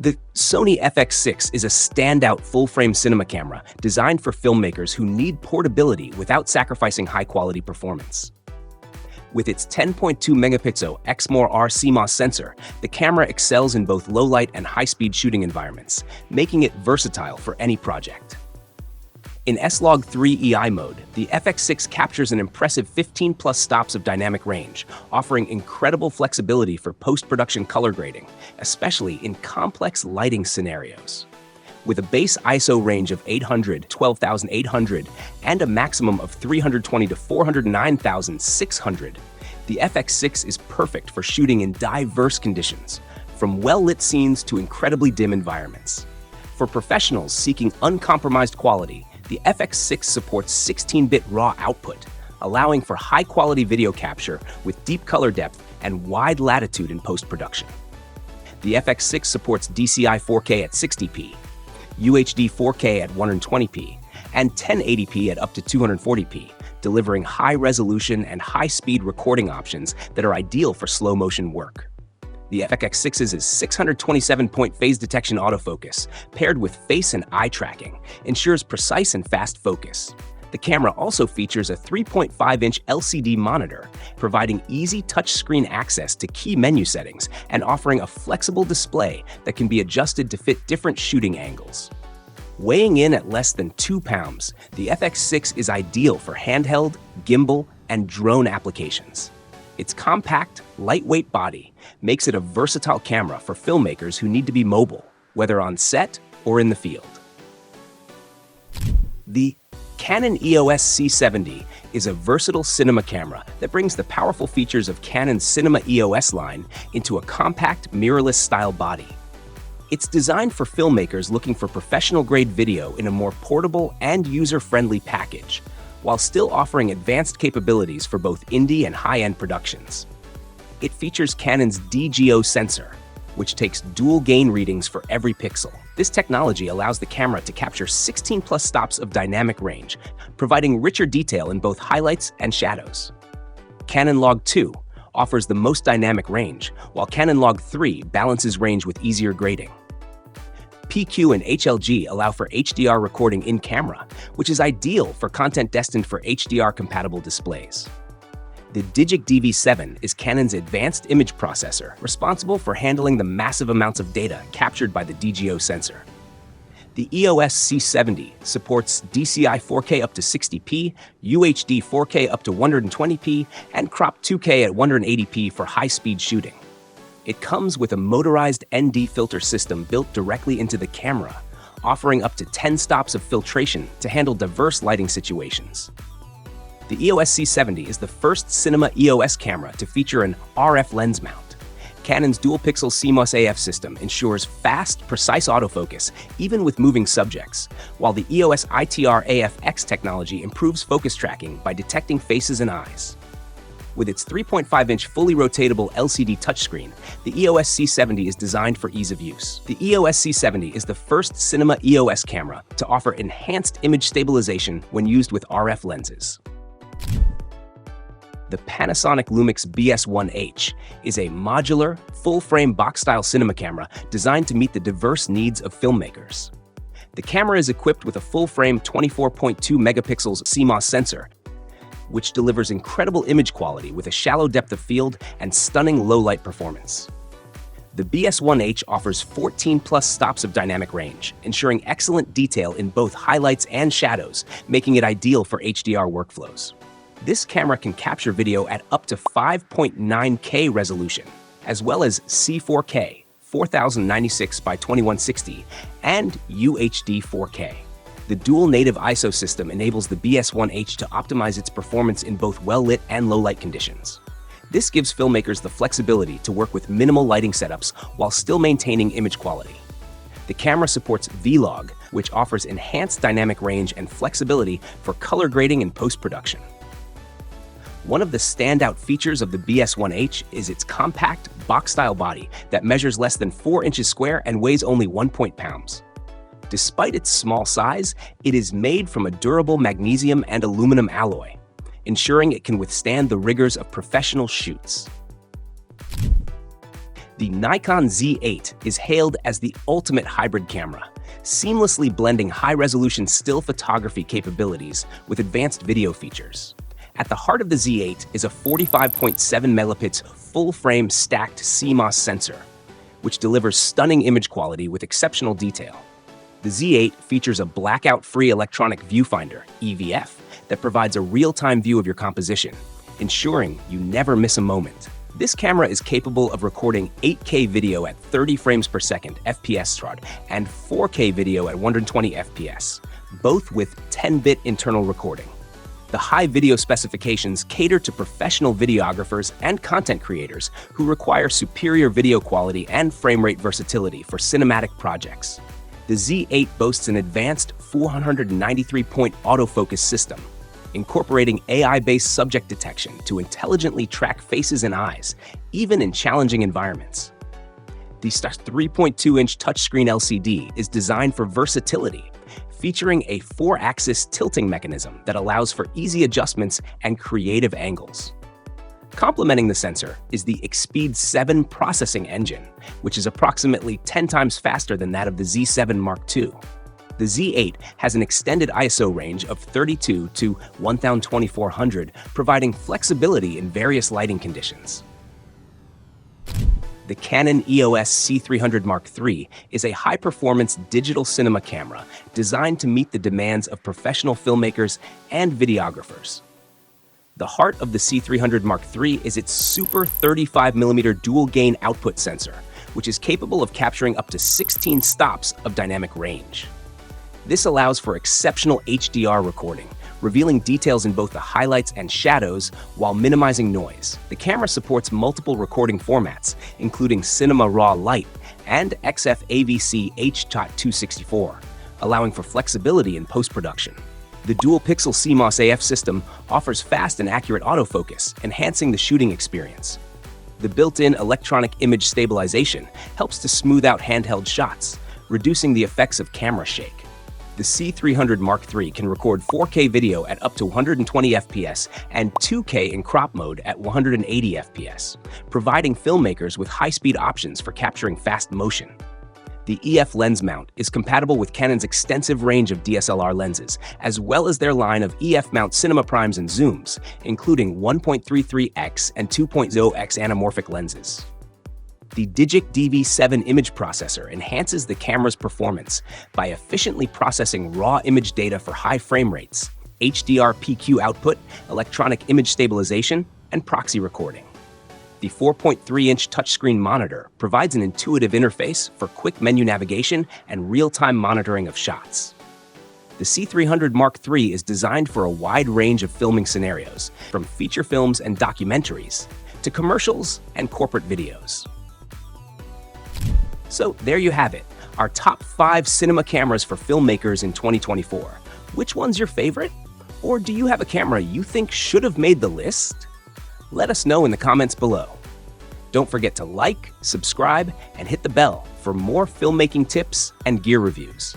The Sony FX6 is a standout full-frame cinema camera designed for filmmakers who need portability without sacrificing high-quality performance. With its 10.2 megapixel Exmor-R CMOS sensor, the camera excels in both low-light and high-speed shooting environments, making it versatile for any project. In S-Log3 EI mode, the FX6 captures an impressive 15+ stops of dynamic range, offering incredible flexibility for post-production color grading, especially in complex lighting scenarios. With a base ISO range of 12,800 and a maximum of 320 to 409,600, the FX6 is perfect for shooting in diverse conditions, from well-lit scenes to incredibly dim environments. For professionals seeking uncompromised quality, the FX6 supports 16-bit RAW output, allowing for high-quality video capture with deep color depth and wide latitude in post-production. The FX6 supports DCI 4K at 60p, UHD 4K at 120p, and 1080p at up to 240p, delivering high-resolution and high-speed recording options that are ideal for slow-motion work. The FX6's 627-point phase detection autofocus, paired with face and eye tracking, ensures precise and fast focus. The camera also features a 3.5-inch LCD monitor, providing easy touchscreen access to key menu settings and offering a flexible display that can be adjusted to fit different shooting angles. Weighing in at less than 2 pounds, the FX6 is ideal for handheld, gimbal, and drone applications. Its compact, lightweight body makes it a versatile camera for filmmakers who need to be mobile, whether on set or in the field. The Canon EOS C70 is a versatile cinema camera that brings the powerful features of Canon's Cinema EOS line into a compact, mirrorless-style body. It's designed for filmmakers looking for professional-grade video in a more portable and user-friendly package, while still offering advanced capabilities for both indie and high-end productions. It features Canon's DGO sensor, which takes dual gain readings for every pixel. This technology allows the camera to capture 16+ stops of dynamic range, providing richer detail in both highlights and shadows. Canon Log 2 offers the most dynamic range, while Canon Log 3 balances range with easier grading. PQ and HLG allow for HDR recording in camera, which is ideal for content destined for HDR-compatible displays. The Digic DV7 is Canon's advanced image processor, responsible for handling the massive amounts of data captured by the DGO sensor. The EOS C70 supports DCI 4K up to 60p, UHD 4K up to 120p, and Crop 2K at 180p for high-speed shooting. It comes with a motorized ND filter system built directly into the camera, offering up to 10 stops of filtration to handle diverse lighting situations. The EOS C70 is the first cinema EOS camera to feature an RF lens mount. Canon's dual-pixel CMOS AF system ensures fast, precise autofocus, even with moving subjects, while the EOS ITR AFX technology improves focus tracking by detecting faces and eyes. With its 3.5-inch fully rotatable LCD touchscreen, the EOS C70 is designed for ease of use. The EOS C70 is the first cinema EOS camera to offer enhanced image stabilization when used with RF lenses. The Panasonic Lumix BS1H is a modular, full-frame box-style cinema camera designed to meet the diverse needs of filmmakers. The camera is equipped with a full-frame 24.2 megapixels CMOS sensor, which delivers incredible image quality with a shallow depth of field and stunning low-light performance. The BS1H offers 14+ stops of dynamic range, ensuring excellent detail in both highlights and shadows, making it ideal for HDR workflows. This camera can capture video at up to 5.9K resolution, as well as C4K, 4096 by 2160, and UHD 4K. The dual native ISO system enables the BS1H to optimize its performance in both well-lit and low-light conditions. This gives filmmakers the flexibility to work with minimal lighting setups while still maintaining image quality. The camera supports V-Log, which offers enhanced dynamic range and flexibility for color grading and post-production. One of the standout features of the BS1H is its compact, box-style body that measures less than 4 inches square and weighs only 1 pounds. Despite its small size, it is made from a durable magnesium and aluminum alloy, ensuring it can withstand the rigors of professional shoots. The Nikon Z8 is hailed as the ultimate hybrid camera, seamlessly blending high-resolution still photography capabilities with advanced video features. At the heart of the Z8 is a 45.7 megapixel full-frame stacked CMOS sensor, which delivers stunning image quality with exceptional detail. The Z8 features a blackout-free electronic viewfinder, EVF, that provides a real-time view of your composition, ensuring you never miss a moment. This camera is capable of recording 8K video at 30 frames per second FPS SRAD and 4K video at 120 FPS, both with 10-bit internal recording. The high video specifications cater to professional videographers and content creators who require superior video quality and frame rate versatility for cinematic projects. The Z8 boasts an advanced 493-point autofocus system, incorporating AI-based subject detection to intelligently track faces and eyes, even in challenging environments. The 3.2-inch touchscreen LCD is designed for versatility, featuring a 4-axis tilting mechanism that allows for easy adjustments and creative angles. Complementing the sensor is the Expeed 7 processing engine, which is approximately 10 times faster than that of the Z7 Mark II. The Z8 has an extended ISO range of 32 to 1200, providing flexibility in various lighting conditions. The Canon EOS C300 Mark III is a high-performance digital cinema camera designed to meet the demands of professional filmmakers and videographers. The heart of the C300 Mark III is its Super 35mm dual-gain output sensor, which is capable of capturing up to 16 stops of dynamic range. This allows for exceptional HDR recording, revealing details in both the highlights and shadows while minimizing noise. The camera supports multiple recording formats, including Cinema Raw Lite and XF-AVC H.264, allowing for flexibility in post-production. The dual-pixel CMOS AF system offers fast and accurate autofocus, enhancing the shooting experience. The built-in electronic image stabilization helps to smooth out handheld shots, reducing the effects of camera shake. The C300 Mark III can record 4K video at up to 120 FPS and 2K in crop mode at 180 FPS, providing filmmakers with high-speed options for capturing fast motion. The EF lens mount is compatible with Canon's extensive range of DSLR lenses, as well as their line of EF mount cinema primes and zooms, including 1.33x and 2.0x anamorphic lenses. The Digic DV7 image processor enhances the camera's performance by efficiently processing raw image data for high frame rates, HDR PQ output, electronic image stabilization, and proxy recording. The 4.3-inch touchscreen monitor provides an intuitive interface for quick menu navigation and real-time monitoring of shots. The C300 Mark III is designed for a wide range of filming scenarios, from feature films and documentaries to commercials and corporate videos. So there you have it, our top 5 cinema cameras for filmmakers in 2024. Which one's your favorite? Or do you have a camera you think should have made the list? Let us know in the comments below. Don't forget to like, subscribe, and hit the bell for more filmmaking tips and gear reviews.